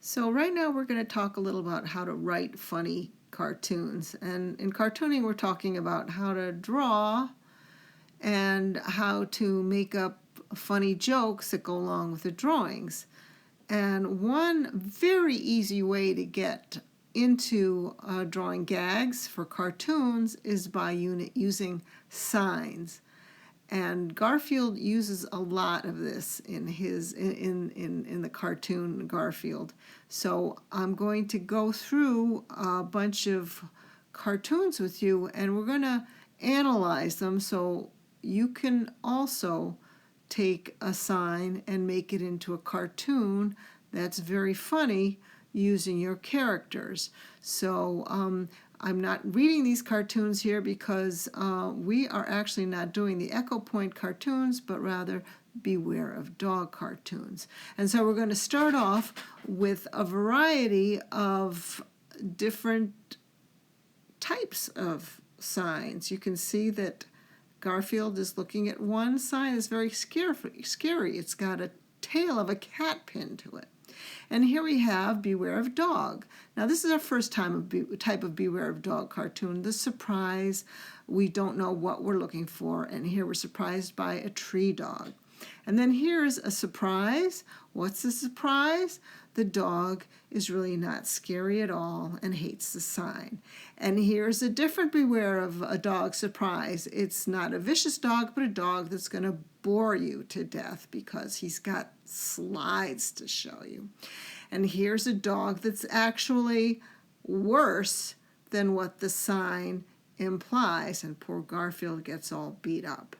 So right now we're going to talk a little about how to write funny cartoons. And in cartooning we're talking about how to draw and how to make up funny jokes that go along with the drawings. And one very easy way to get into drawing gags for cartoons is by using signs. And Garfield uses a lot of this in the cartoon Garfield. So I'm going to go through a bunch of cartoons with you, and we're going to analyze them so you can also take a sign and make it into a cartoon that's very funny using your characters. So I'm not reading these cartoons here because we are actually not doing the Echo Point cartoons, but rather Beware of Dog cartoons. And so we're going to start off with a variety of different types of signs. You can see that Garfield is looking at one sign that's very scary. It's got a tail of a cat pinned to it. And here we have Beware of Dog. Now this is our first type of Beware of Dog cartoon. The surprise, we don't know what we're looking for, and here we're surprised by a tree dog. And then here's a surprise. What's the surprise? The dog is really not scary at all and hates the sign. And here's a different Beware of a Dog surprise. It's not a vicious dog, but a dog that's going to bore you to death because he's got slides to show you. And here's a dog that's actually worse than what the sign implies, and poor Garfield gets all beat up.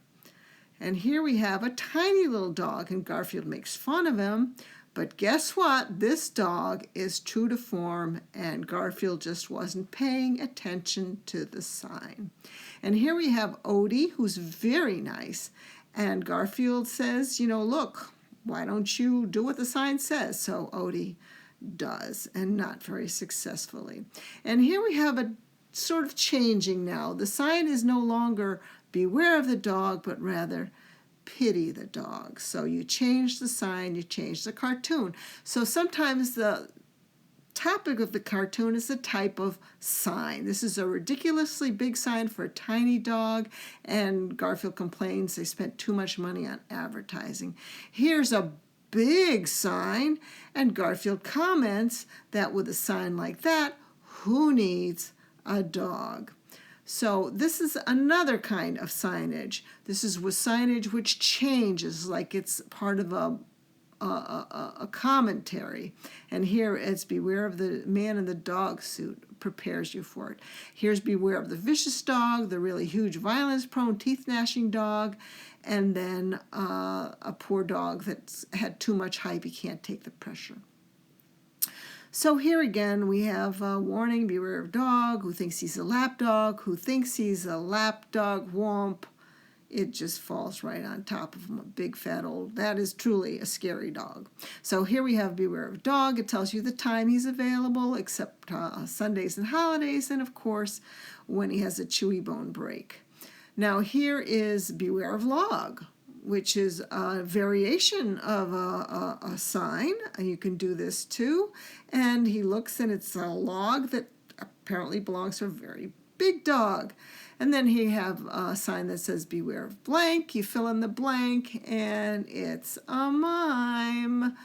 And here we have a tiny little dog, and Garfield makes fun of him. But guess what? This dog is true to form, and Garfield just wasn't paying attention to the sign. And here we have Odie, who's very nice. And Garfield says, look, why don't you do what the sign says? So Odie does, and not very successfully. And here we have a sort of changing now. The sign is no longer beware of the dog, but rather pity the dog. So you change the sign, you change the cartoon. So sometimes the topic of the cartoon is the type of sign. This is a ridiculously big sign for a tiny dog, and Garfield complains they spent too much money on advertising. Here's a big sign, and Garfield comments that with a sign like that, who needs a dog? So this is another kind of signage. This is with signage which changes, like it's part of a commentary. And here it's beware of the man in the dog suit, prepares you for it. Here's beware of the vicious dog, the really huge violence-prone, teeth-gnashing dog, and then a poor dog that's had too much hype, he can't take the pressure. So here again we have a warning, beware of dog, who thinks he's a lap dog, who thinks he's a lap dog, whomp. It just falls right on top of him, a big fat old, that is truly a scary dog. So here we have beware of dog. It tells you the time he's available, except Sundays and holidays, and of course when he has a chewy bone break. Now here is beware of log, which is a variation of a sign. You can do this too. And he looks, and it's a log that apparently belongs to a very big dog. And then he have a sign that says beware of blank. You fill in the blank, and it's a mime.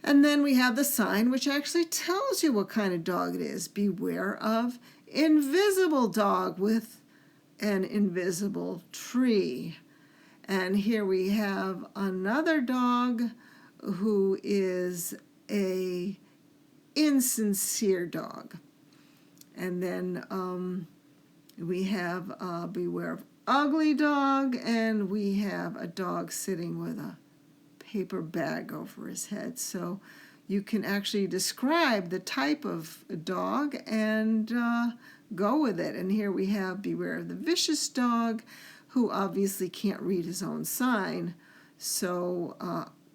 And then we have the sign which actually tells you what kind of dog it is. Beware of invisible dog with an invisible tree. And here we have another dog who is a insincere dog. And then we have beware of ugly dog, and we have a dog sitting with a paper bag over his head. So you can actually describe the type of dog and go with it. And here we have beware of the vicious dog, who obviously can't read his own sign, so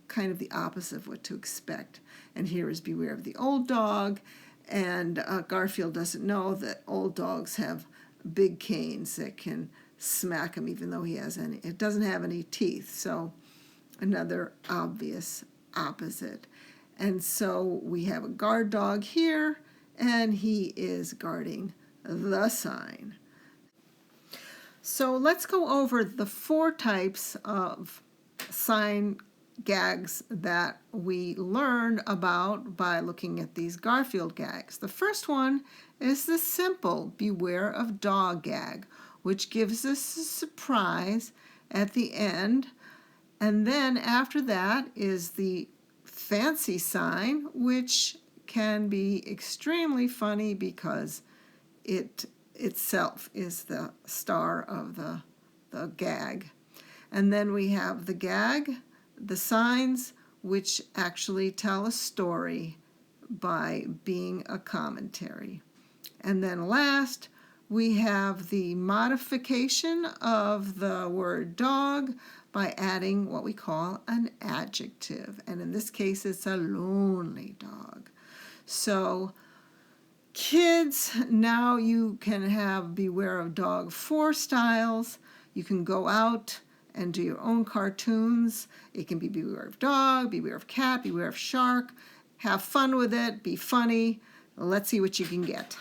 kind of the opposite of what to expect. And here is beware of the old dog, and Garfield doesn't know that old dogs have big canes that can smack him even though it doesn't have any teeth, so another obvious opposite. And so we have a guard dog here, and he is guarding the sign. So let's go over the 4 types of sign gags that we learned about by looking at these Garfield gags. The first one is the simple beware of dog gag, which gives us a surprise at the end. And then after that is the fancy sign, which can be extremely funny because it itself is the star of the gag. And then we have the gag, the signs, which actually tell a story by being a commentary. And then last, we have the modification of the word dog by adding what we call an adjective. And in this case, it's a lonely dog. So kids, now you can have Beware of Dog 4 styles. You can go out and do your own cartoons. It can be Beware of Dog, Beware of Cat, Beware of Shark. Have fun with it, be funny. Let's see what you can get.